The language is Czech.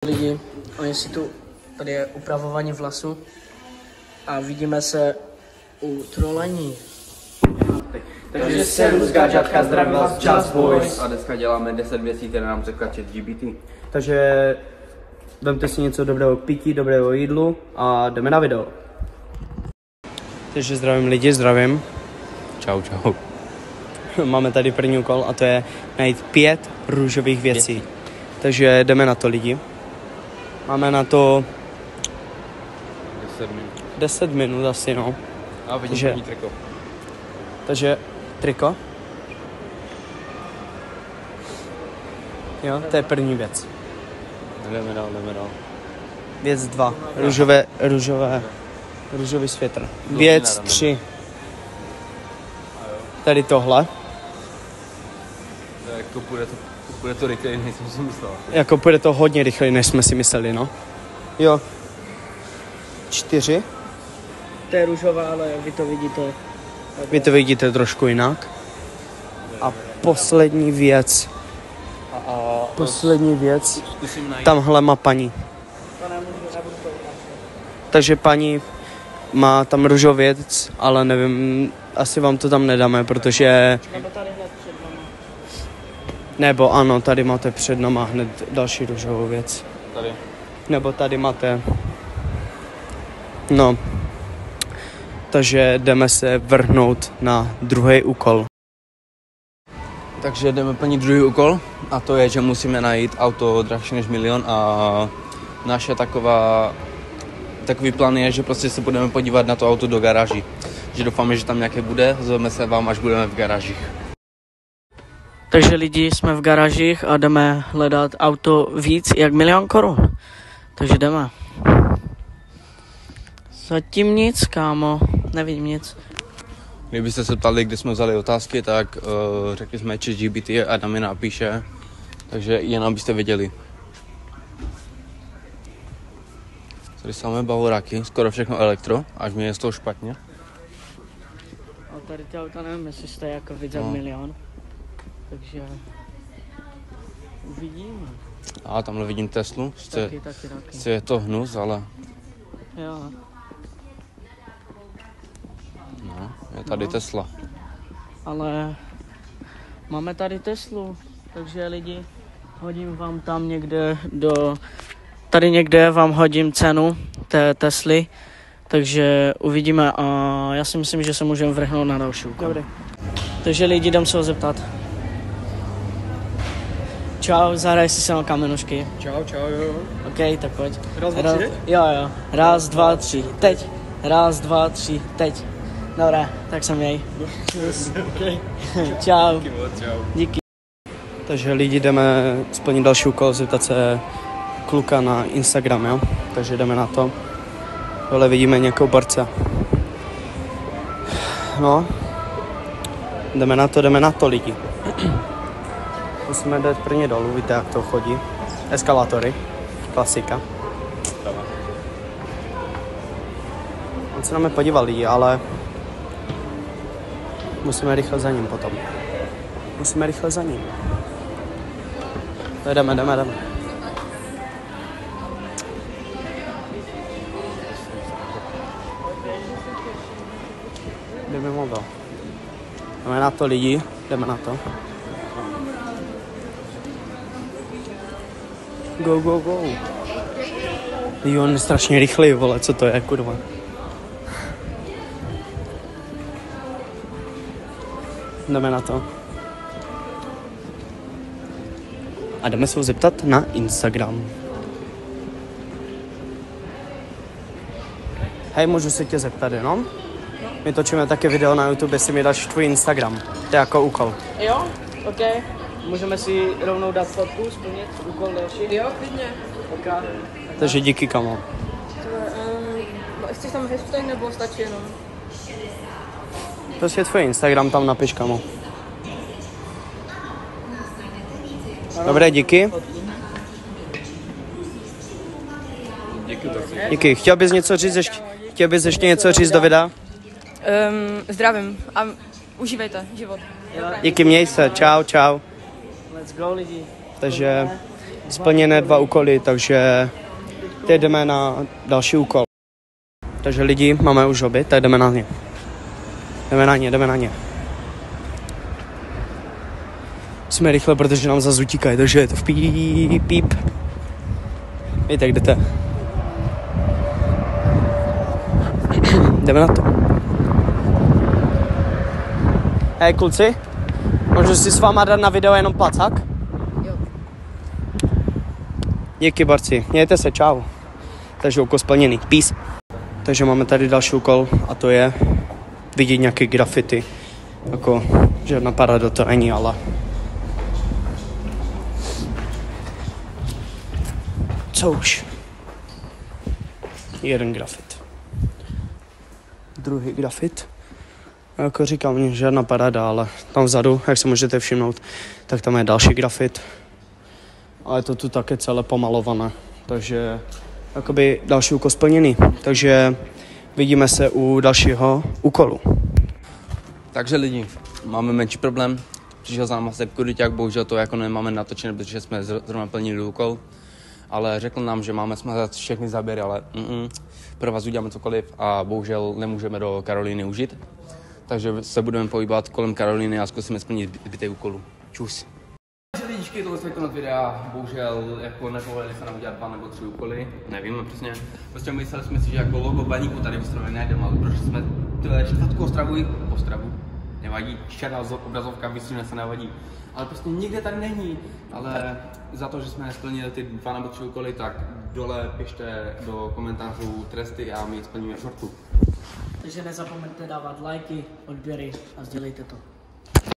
Lidi, oni si tu, tady je upravování vlasu a vidíme se u trolení. Takže servus gáčatka, zdravím vás, Just Boys. A dneska děláme 10 věcí, které nám řekla ChatGPT. Takže vemte si něco dobrého k pití, dobrého jídlu a jdeme na video. Takže zdravím lidi, zdravím. Čau, čau. Máme tady první úkol a to je najít 5 růžových věcí. Takže jdeme na to lidi. Máme na to 10 minut. 10 minut asi, no. A vidím první triko. Takže triko. Jo, to je první věc. Jdeme dál. Věc 2. Růžový světr. Věc 3. Tady tohle. Jako půjde to rychleji, než jsem si myslel. Jako půjde to hodně rychleji, než jsme si mysleli, no. Jo. 4. To je růžová, ale vy to vidíte. Vy to vidíte trošku jinak. A poslední věc. Poslední věc. Tamhle má paní. Takže paní má tam růžovou věc, ale nevím, asi vám to tam nedáme, protože... Nebo ano, tady máte před náma hned další růžovou věc. Tady. Nebo tady máte... No. Takže jdeme se vrhnout na druhý úkol. Takže jdeme plnit druhý úkol a to je, že musíme najít auto dražší než 1 000 000 a naše takový plán je, že prostě se budeme podívat na to auto do garáží. Že doufáme, že tam nějaké bude, ozveme se vám, až budeme v garážích. Takže lidi, jsme v garážích a jdeme hledat auto víc jak 1 000 000 korun. Takže jdeme. Zatím nic, kámo. Nevidím nic. Kdybyste se ptali, kdy jsme vzali otázky, tak řekli jsme ChatGPT a Adam je napíše, takže jen abyste věděli. Tady samé bavoráky, skoro všechno elektro, až mi je z toho špatně. A tady ty auta nevím, jestli jste jako víc jak 1 000 000. Takže uvidíme. A tamhle vidím Teslu, Taky. je to hnus, ale Jo. no, je tady Tesla. Ale máme tady Teslu, takže lidi, hodím vám tam někde tady někde vám hodím cenu té Tesly, takže uvidíme a já si myslím, že se můžeme vrhnout na další úkol. Dobrý. Takže lidi, jdem se ho zeptat. Čau, zahraj si se na kamenušky. Čau, jo. OK, tak pojď. Raz, dva, tři? Jo. 1, 2, 3, teď. 1, 2, 3, teď. Dobré, tak se měj. Okay. Čau. Díky. Takže lidi, jdeme splnit další úkol, zeptat se kluka na Instagram, jo? Takže jdeme na to. Dole vidíme nějakou barce. No. Jdeme na to lidi. Musíme jít prvně dolů, víte jak to chodí. Eskalátory, klasika. On se na mě podíval lidi, ale musíme rychle za ním potom. Jdeme. Jdeme mobil. Jdeme na to lidi, jdeme na to. Go. Jo, on je strašně rychlý, vole, co to je, kurva. Jdeme na to. A jdeme se ho zeptat na Instagram. Hej, můžu se tě zeptat jenom? My točíme také video na YouTube, jestli mi dáš tvůj Instagram. To je jako úkol. Jo, OK. Můžeme si rovnou dát fotku, splnit úkol další? Jo, klidně. OK. Takže díky, kamo. Chceš tam hashtag nebo stačí jenom? Prostě tvůj Instagram tam napiš, kamo. Dobré, díky. Díky. Chtěl bys ještě něco říct do videa? Zdravím a užívejte život. Díky, měj se. Čau. Let's go lidi. Takže splněné 2 úkoly, takže teď jdeme na další úkol. Takže lidi, máme už oběd, tak jdeme na ně. Jdeme na ně. Jsme rychle, protože nám zase utíkají, takže je to v píp. Víte, kde jdete. Jdeme na to. Hej, kluci, můžu si s váma dát na video jenom placák? Jo. Díky, borci, mějte se, čau. Takže úkol splněný, peace. Takže máme tady další úkol a to je vidět nějaké grafity. Jako, žádná parada to není, ale... Co už? Jeden grafit. Druhý grafit. Jako říkám, žádná parada, ale tam vzadu, jak se můžete všimnout, tak tam je další grafit. Ale je to tu také celé pomalované, takže jakoby další úkol splněný. Takže vidíme se u dalšího úkolu. Takže lidi, máme menší problém. Přišel za náma sekuriťák, bohužel to jako nemáme natočené, protože jsme zrovna plnili úkol. Ale řekl nám, že máme smazat všechny záběry, ale pro vás uděláme cokoliv a bohužel nemůžeme do Karolíny užít. Takže se budeme pohybovat kolem Karolíny a zkusíme splnit zbytek úkolů. Čus. Lidičky, tohle je konec videa, bohužel jako nepovedli se nám udělat 2 nebo 3 úkoly, nevíme přesně. Prostě mysleli jsme si, že jako logo Baníku tady v Ostravě najdeme, ale prošli jsme čtvrtku Ostravu, nevadí, černá obrazovka, myslím, že se nevadí. Ale prostě nikde tady není, ale za to, že jsme nesplnili ty 2 nebo 3 úkoly, tak dole pište do komentářů tresty a my splníme šortu. Takže nezapomeňte dávat lajky, odběry a sdělejte to.